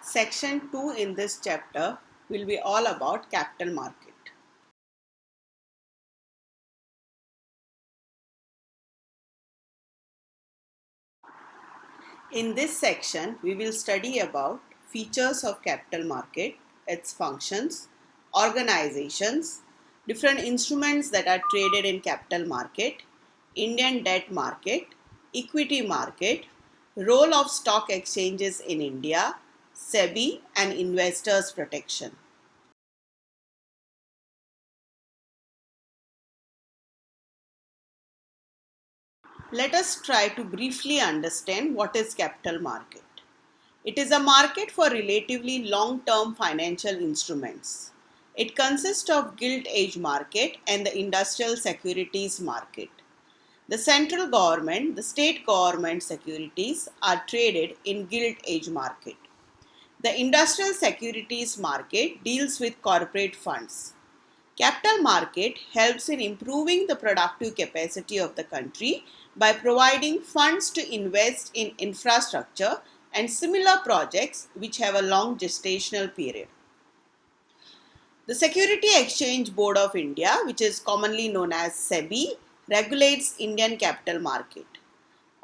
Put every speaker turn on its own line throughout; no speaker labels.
Section 2 in this chapter will be all about capital market. In this section, we will study about features of capital market, its functions, organizations, different instruments that are traded in capital market, Indian debt market, equity market, role of stock exchanges in India, SEBI and investors protection. Let us try to briefly understand what is capital market. It is a market for relatively long-term financial instruments. It consists of gilt-edge market and the industrial securities market. The central government, the state government securities are traded in gilt-edge market. The industrial securities market deals with corporate funds. Capital market helps in improving the productive capacity of the country by providing funds to invest in infrastructure and similar projects which have a long gestational period. The Security Exchange Board of India, which is commonly known as SEBI, regulates Indian capital market.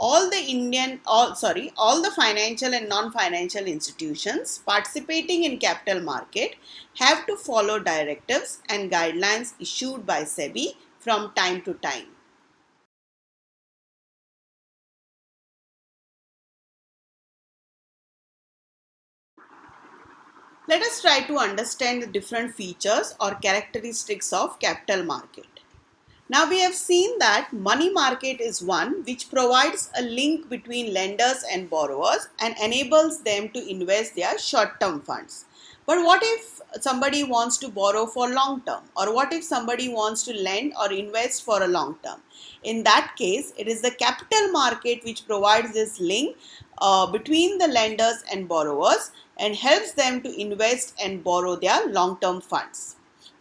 All the financial and non-financial institutions participating in capital market have to follow directives and guidelines issued by SEBI from time to time. Let us try to understand the different features or characteristics of capital market. Now we have seen that money market is one which provides a link between lenders and borrowers and enables them to invest their short-term funds. But what if somebody wants to borrow for long term, or what if somebody wants to lend or invest for a long term? In that case, it is the capital market which provides this link between the lenders and borrowers and helps them to invest and borrow their long term funds.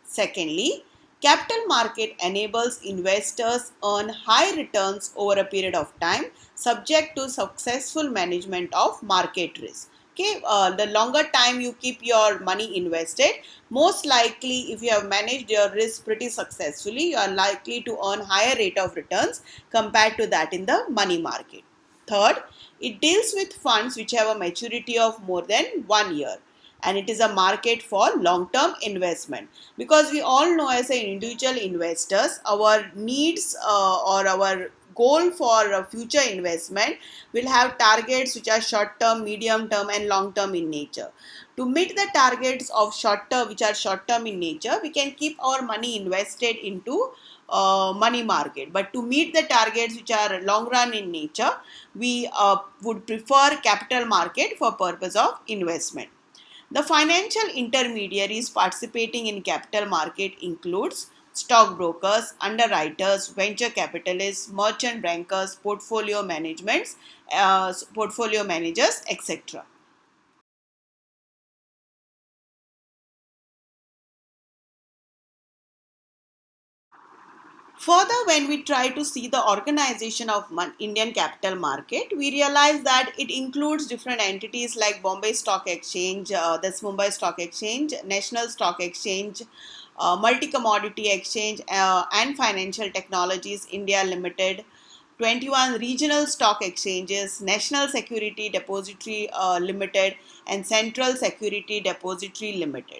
Secondly, capital market enables investors earn high returns over a period of time subject to successful management of market risk. Okay, the longer time you keep your money invested, most likely if you have managed your risk pretty successfully, you are likely to earn higher rate of returns compared to that in the money market. Third, it deals with funds which have a maturity of more than 1 year, and it is a market for long-term investment, because we all know as an individual investors our needs or our goal for future investment will have targets which are short term, medium term and long term in nature. To meet the targets of short term, which are short term in nature, we can keep our money invested into money market, but to meet the targets which are long run in nature, we would prefer capital market for purpose of investment. The financial intermediaries participating in capital market includes stockbrokers, underwriters, venture capitalists, merchant bankers, portfolio managers, etc. Further, when we try to see the organization of Indian capital market, we realize that it includes different entities like Bombay Stock Exchange, that's Mumbai Stock Exchange, National Stock Exchange, Multi Commodity Exchange, and Financial Technologies India Limited, 21 regional stock exchanges, National Security Depository Limited, and Central Security Depository Limited.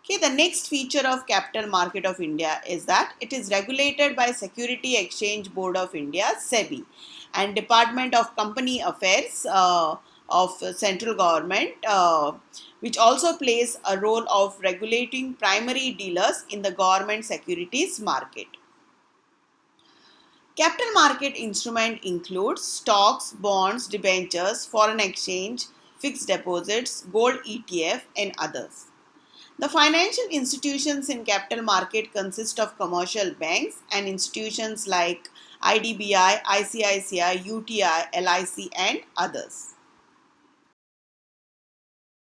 Okay, the next feature of Capital Market of India is that it is regulated by Security Exchange Board of India, SEBI, and Department of Company Affairs of central government, which also plays a role of regulating primary dealers in the government securities market. Capital market instrument includes stocks, bonds, debentures, foreign exchange, fixed deposits, gold ETF, and others. The financial institutions in capital market consist of commercial banks and institutions like IDBI, ICICI, UTI, LIC and others.